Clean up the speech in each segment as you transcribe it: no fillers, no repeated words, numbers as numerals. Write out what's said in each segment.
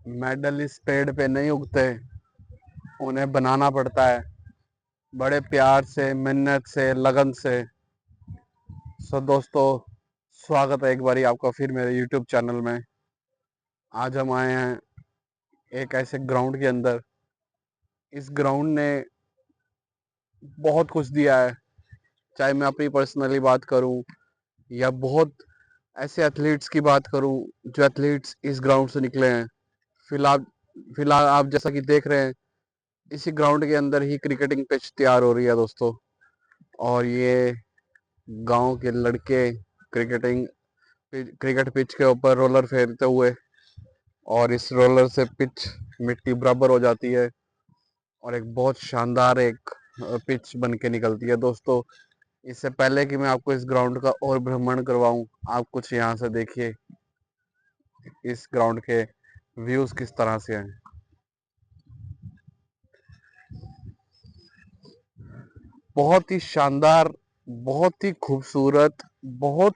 Medal इस पेड़ पे नहीं उगते, उन्हें बनाना पड़ता है बड़े प्यार से, मेहनत से, लगन से। सो दोस्तों, स्वागत है एक बारी आपका फिर मेरे YouTube चैनल में। आज हम आए हैं एक ऐसे ग्राउंड के अंदर। इस ग्राउंड ने बहुत कुछ दिया है, चाहे मैं अपनी पर्सनली बात करूं या बहुत ऐसे एथलीट्स की बात करूं जो एथलीट्स इस ग्राउंड से निकले हैं। फिलहाल फिलहाल आप जैसा कि देख रहे हैं, इसी ग्राउंड के अंदर ही क्रिकेटिंग पिच तैयार हो रही है दोस्तों। और ये गांव के लड़के क्रिकेटिंग क्रिकेट पिच के ऊपर रोलर फेरते हुए, और इस रोलर से पिच मिट्टी बराबर हो जाती है और एक बहुत शानदार एक पिच बन के निकलती है दोस्तों। इससे पहले कि मैं आपको इस ग्राउंड का और भ्रमण करवाऊं, आप कुछ यहाँ से देखिए इस ग्राउंड के व्यूज किस तरह से हैं। बहुत ही शानदार, बहुत ही खूबसूरत, बहुत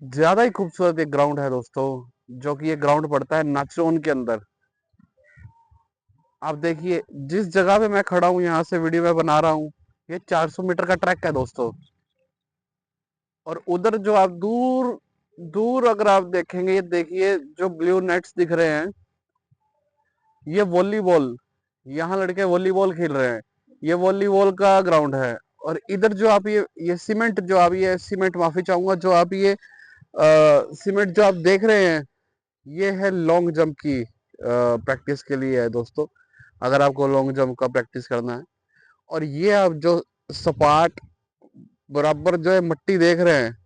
ज्यादा ही खूबसूरत एक ग्राउंड है दोस्तों। जो कि ये ग्राउंड पड़ता है नाचरोन के अंदर। आप देखिए जिस जगह पे मैं खड़ा हूँ, यहाँ से वीडियो में बना रहा हूँ, ये 400 मीटर का ट्रैक है दोस्तों। और उधर जो आप दूर दूर अगर आप देखेंगे, ये देखिए जो ब्लू नेट्स दिख रहे हैं, ये वॉलीबॉल, यहाँ लड़के वॉलीबॉल खेल रहे हैं। ये वॉलीबॉल का ग्राउंड है। और इधर जो आप ये सीमेंट, जो आप ये सीमेंट, माफी चाहूंगा, जो आप ये सीमेंट जो आप देख रहे हैं, ये है लॉन्ग जंप की प्रैक्टिस के लिए है दोस्तों। अगर आपको लॉन्ग जंप का प्रैक्टिस करना है। और ये आप जो सपाट बराबर जो है मिट्टी देख रहे हैं,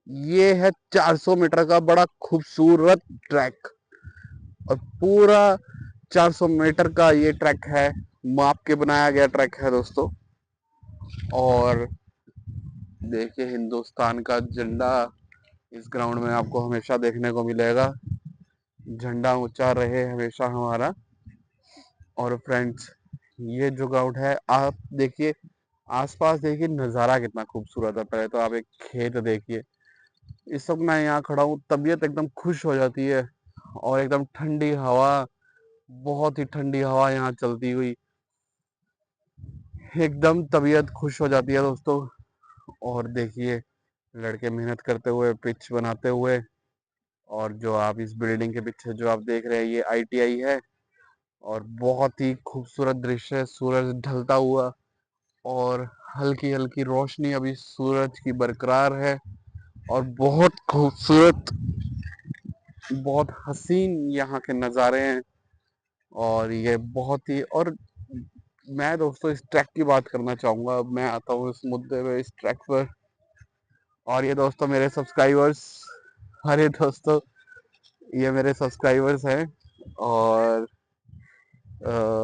ये है 400 मीटर का बड़ा खूबसूरत ट्रैक। और पूरा 400 मीटर का ये ट्रैक है, माप के बनाया गया ट्रैक है दोस्तों। और देखिए हिंदुस्तान का झंडा इस ग्राउंड में आपको हमेशा देखने को मिलेगा। झंडा ऊंचा रहे हमेशा हमारा। और फ्रेंड्स, ये जो ग्राउंड है, आप देखिए आसपास, देखिए नज़ारा कितना खूबसूरत है। पहले तो आप एक खेत देखिए। इस वक्त मैं यहाँ खड़ा हूँ, तबीयत एकदम खुश हो जाती है। और एकदम ठंडी हवा, बहुत ही ठंडी हवा यहाँ चलती हुई, एकदम तबीयत खुश हो जाती है दोस्तों। और देखिए लड़के मेहनत करते हुए, पिच बनाते हुए। और जो आप इस बिल्डिंग के पीछे जो आप देख रहे हैं, ये ITI है। और बहुत ही खूबसूरत दृश्य है, सूरज ढलता हुआ। और हल्की हल्की रोशनी अभी सूरज की बरकरार है। और बहुत खूबसूरत, बहुत हसीन यहाँ के नज़ारे हैं। और ये बहुत ही, और मैं दोस्तों इस ट्रैक की बात करना चाहूँगा। अब मैं आता हूँ इस मुद्दे पे, इस ट्रैक पर। और ये दोस्तों मेरे सब्सक्राइबर्स, अरे दोस्तों ये मेरे सब्सक्राइबर्स हैं। और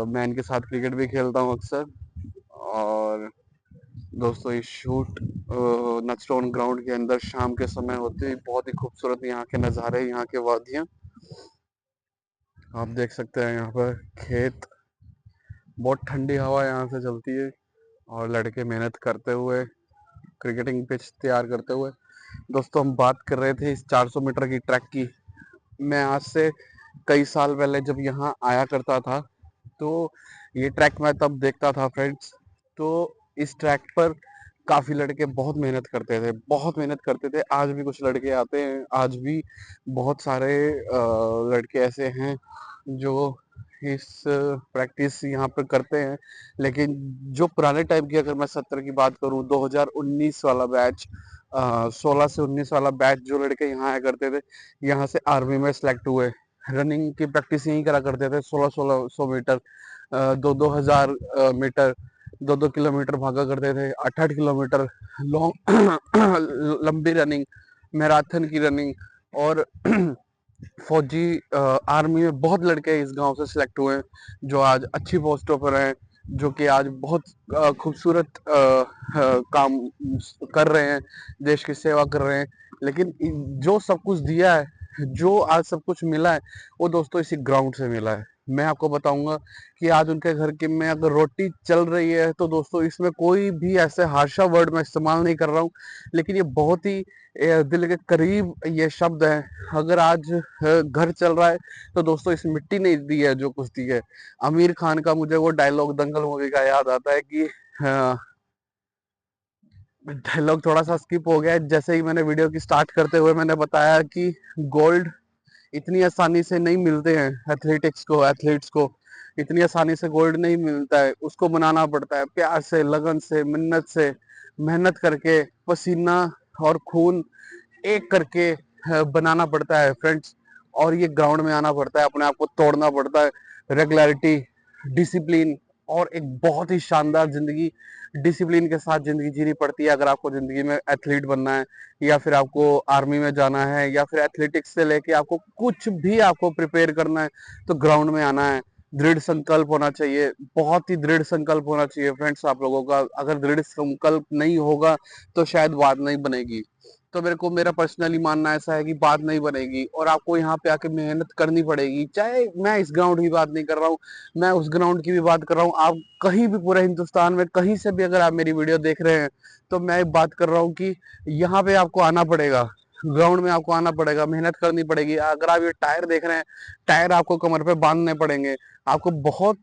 मैं इनके साथ क्रिकेट भी खेलता हूँ अक्सर। और दोस्तों ये शूट नचटोन ग्राउंड के अंदर शाम के समय होते हैं। बहुत ही खूबसूरत यहाँ के नज़ारे, यहाँ के वादियाँ आप देख सकते हैं। यहाँ पर खेत, बहुत ठंडी हवा यहाँ से चलती है। और लड़के मेहनत करते हुए, क्रिकेटिंग पिच तैयार करते हुए। दोस्तों हम बात कर रहे थे इस 400 मीटर की ट्रैक की। मैं आज से कई साल पहले जब यहाँ आया करता था, तो ये ट्रैक मैं तब देखता था फ्रेंड्स। तो इस ट्रैक पर काफ़ी लड़के बहुत मेहनत करते थे, बहुत मेहनत करते थे। आज भी कुछ लड़के आते हैं, आज भी बहुत सारे लड़के ऐसे हैं जो इस प्रैक्टिस यहाँ पर करते हैं। लेकिन जो पुराने टाइप की, अगर मैं 70 की बात करूँ, 2019 वाला बैच, 16 से 19 वाला बैच, जो लड़के यहाँ आया करते थे, यहाँ से आर्मी में सेलेक्ट हुए, रनिंग की प्रैक्टिस यहीं करा करते थे। 1600 मीटर, 2-2 हजार मीटर, 2-2 किलोमीटर भागा करते थे। 8-8 किलोमीटर लॉन्ग लंबी रनिंग, मैराथन की रनिंग। और फौजी आर्मी में बहुत लड़के इस गांव से सिलेक्ट हुए हैं, जो आज अच्छी पोस्टों पर हैं, जो कि आज बहुत खूबसूरत काम कर रहे हैं, देश की सेवा कर रहे हैं। लेकिन जो सब कुछ दिया है, जो आज सब कुछ मिला है, वो दोस्तों इसी ग्राउंड से मिला है। मैं आपको बताऊंगा कि आज उनके घर की में अगर रोटी चल रही है तो दोस्तों इसमें कोई भी ऐसे हार्शा वर्ड मैं इस्तेमाल नहीं कर रहा हूँ, लेकिन ये बहुत ही दिल के करीब ये शब्द है। अगर आज घर चल रहा है तो दोस्तों इस मिट्टी ने दी है जो कुछ दी है। आमिर खान का मुझे वो डायलॉग दंगल मूवी का याद आता है कि डायलॉग थोड़ा सा स्किप हो गया है। जैसे ही मैंने वीडियो की स्टार्ट करते हुए मैंने बताया कि गोल्ड इतनी आसानी से नहीं मिलते हैं, एथलीट्स को इतनी आसानी से गोल्ड नहीं मिलता है। उसको बनाना पड़ता है प्यार से, लगन से, मिन्नत से, मेहनत करके, पसीना और खून एक करके बनाना पड़ता है फ्रेंड्स। और ये ग्राउंड में आना पड़ता है, अपने आप को तोड़ना पड़ता है। रेगुलरिटी, डिसिप्लिन और एक बहुत ही शानदार जिंदगी डिसिप्लिन के साथ जिंदगी जीनी पड़ती है अगर आपको जिंदगी में एथलीट बनना है, या फिर आपको आर्मी में जाना है, या फिर एथलेटिक्स से लेके आपको कुछ भी आपको प्रिपेयर करना है तो ग्राउंड में आना है। दृढ़ संकल्प होना चाहिए, बहुत ही दृढ़ संकल्प होना चाहिए फ्रेंड्स आप लोगों का। अगर दृढ़ संकल्प नहीं होगा तो शायद बात नहीं बनेगी। तो मेरा पर्सनली मानना ऐसा है कि बात नहीं बनेगी और आपको यहाँ पे आके मेहनत करनी पड़ेगी। चाहे मैं इस ग्राउंड की बात नहीं कर रहा हूँ, मैं उस ग्राउंड की भी बात कर रहा हूँ। आप कहीं भी पूरे हिंदुस्तान में कहीं से भी अगर आप मेरी वीडियो देख रहे हैं तो मैं बात कर रहा हूँ कि यहाँ पे आपको आना पड़ेगा, ग्राउंड में आपको आना पड़ेगा, मेहनत करनी पड़ेगी। अगर आप ये टायर देख रहे हैं, टायर आपको कमर पे बांधने पड़ेंगे। आपको बहुत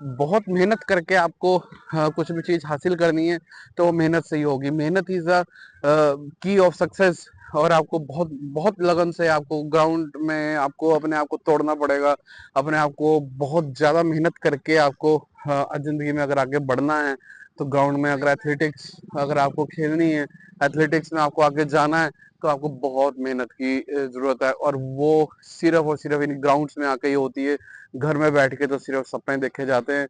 बहुत मेहनत करके आपको कुछ भी चीज हासिल करनी है तो वो मेहनत से ही होगी। मेहनत is the key of success. और आपको बहुत बहुत लगन से आपको ग्राउंड में आपको अपने आप को तोड़ना पड़ेगा। अपने आप को बहुत ज्यादा मेहनत करके आपको जिंदगी में अगर आगे बढ़ना है तो ग्राउंड में अगर एथलेटिक्स अगर आपको खेलनी है, एथलेटिक्स में आपको आगे जाना है तो आपको बहुत मेहनत की जरूरत है। और वो सिर्फ और सिर्फ इन ग्राउंड्स में आके ही होती है। घर में बैठ के तो सिर्फ सपने देखे जाते हैं।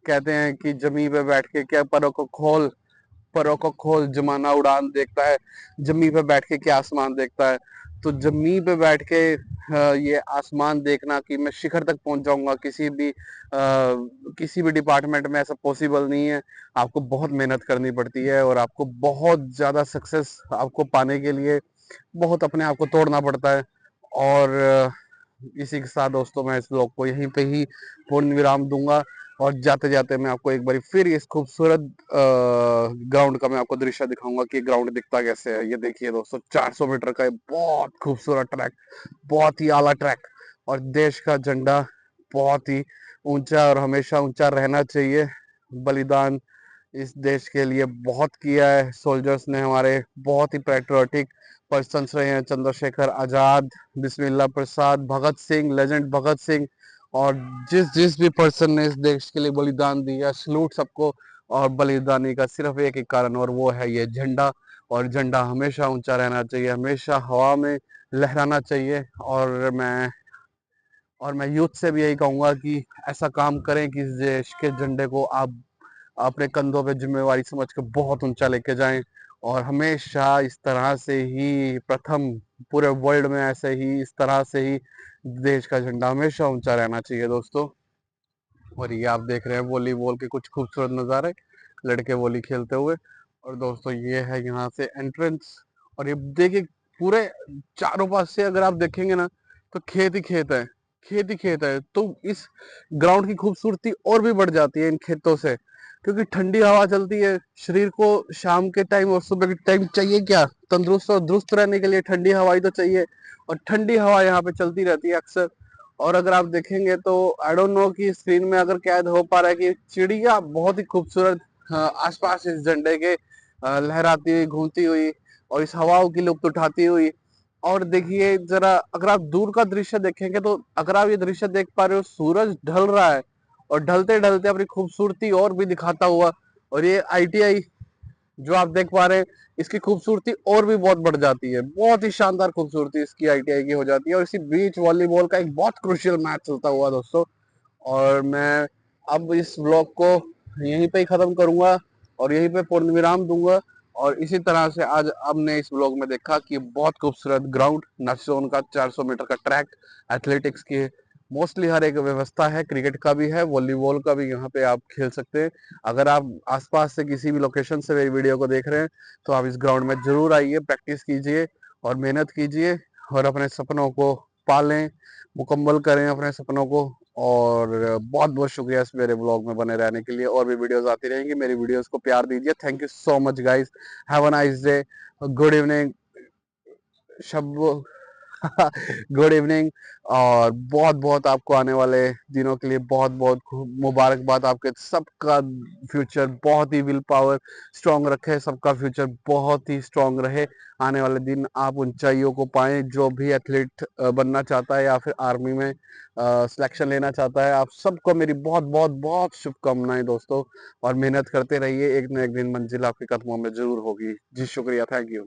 कहते हैं कि जमी पे बैठ के क्या परों को खोल जमाना उड़ान देखता है, जमी पे बैठ के क्या आसमान देखता है। तो जमी पे बैठ के ये आसमान देखना कि मैं शिखर तक पहुंच जाऊंगा किसी भी डिपार्टमेंट में ऐसा पॉसिबल नहीं है। आपको बहुत मेहनत करनी पड़ती है और आपको बहुत ज्यादा सक्सेस आपको पाने के लिए बहुत अपने आप को तोड़ना पड़ता है। और इसी के साथ दोस्तों मैं इस ब्लॉग को यहीं पे ही पूर्ण विराम दूंगा। और जाते जाते मैं आपको एक बार फिर इस खूबसूरत ग्राउंड का मैं आपको दृश्य दिखाऊंगा कि ग्राउंड दिखता कैसे है। ये देखिए दोस्तों, 400 मीटर का बहुत खूबसूरत ट्रैक, बहुत ही आला ट्रैक। और देश का झंडा बहुत ही ऊंचा और हमेशा ऊंचा रहना चाहिए। बलिदान इस देश के लिए बहुत किया है सोल्जर्स ने हमारे, बहुत ही पैट्रियोटिक पर्सन्स रहे हैं। चंद्रशेखर आजाद, बिस्मिल्लाह प्रसाद, भगत सिंह, लेजेंड भगत सिंह। और जिस जिस भी पर्सन ने इस देश के लिए बलिदान दिया, सलूट सबको। और बलिदानी का सिर्फ एक ही कारण और वो है ये झंडा। और झंडा हमेशा ऊंचा रहना चाहिए, हमेशा हवा में लहराना चाहिए। और मैं यूथ से भी यही कहूंगा कि ऐसा काम करें कि इस देश के झंडे को आप अपने कंधों पे जिम्मेवारी समझ के बहुत ऊंचा लेके जाएं। और हमेशा इस तरह से ही प्रथम पूरे वर्ल्ड में ऐसे ही इस तरह से ही देश का झंडा हमेशा ऊंचा रहना चाहिए दोस्तों। और ये आप देख रहे हैं वॉलीबॉल के कुछ खूबसूरत नज़ारे, लड़के वॉली खेलते हुए। और दोस्तों ये है यहाँ से एंट्रेंस। और ये देखिए पूरे चारों पास से अगर आप देखेंगे ना तो खेत ही खेत है, खेत ही खेत है। तो इस ग्राउंड की खूबसूरती और भी बढ़ जाती है इन खेतों से, क्योंकि ठंडी हवा चलती है। शरीर को शाम के टाइम और सुबह के टाइम चाहिए क्या, तंदुरुस्त और दुरुस्त रहने के लिए ठंडी हवा ही तो चाहिए। और ठंडी हवा यहाँ पे चलती रहती है अक्सर। और अगर आप देखेंगे तो आई डोंट नो कि स्क्रीन में अगर कैद हो पा रहा है कि चिड़िया बहुत ही खूबसूरत आसपास इस झंडे के लहराती हुई, घूमती हुई और इस हवाओं की लुत्फ उठाती हुई। और देखिए जरा अगर आप दूर का दृश्य देखेंगे तो अगर आप ये दृश्य देख पा रहे हो, सूरज ढल रहा है और ढलते ढलते अपनी खूबसूरती और भी दिखाता हुआ। और ये आईटीआई जो आप देख पा रहे हैं, इसकी खूबसूरती और भी बहुत बढ़ जाती है। बहुत ही शानदार खूबसूरती इसकी आईटीआई की हो जाती है। और इसी बीच वॉलीबॉल का एक बहुत क्रुशियल मैच चलता हुआ दोस्तों। और मैं अब इस ब्लॉग को यहीं पे ही खत्म करूंगा और यहीं पे पूर्ण विराम दूंगा। और इसी तरह से आज हमने इस ब्लॉग में देखा कि बहुत खूबसूरत ग्राउंड, नासियोन का 400 मीटर का ट्रैक, एथलेटिक्स की मोस्टली हर एक व्यवस्था है, क्रिकेट का भी है, वॉलीबॉल का भी यहाँ पे आप खेल सकते हैं। अगर आप आसपास से किसी भी लोकेशन से मेरी वीडियो को देख रहे हैं तो आप इस ग्राउंड में जरूर आइए, प्रैक्टिस कीजिए और मेहनत कीजिए और अपने सपनों को पालें, मुकम्मल करें अपने सपनों को। और बहुत बहुत शुक्रिया इस मेरे ब्लॉग में बने रहने के लिए। और भी वीडियोस आती रहेंगी, मेरी वीडियोस को प्यार दीजिए। Thank you so much guys, have a nice day, good evening, Shab good evening. और बहुत बहुत आपको आने वाले दिनों के लिए बहुत बहुत मुबारकबाद। आपके सबका फ्यूचर बहुत ही विल पावर स्ट्रांग रखे, सबका फ्यूचर बहुत ही स्ट्रांग रहे। आने वाले दिन आप ऊंचाइयों को पाएं। जो भी एथलीट बनना चाहता है या फिर आर्मी में सिलेक्शन लेना चाहता है, आप सबको मेरी बहुत बहुत बहुत शुभकामनाएं दोस्तों। और मेहनत करते रहिए, एक न एक दिन मंजिल आपके कदमों में जरूर होगी। जी शुक्रिया, थैंक यू।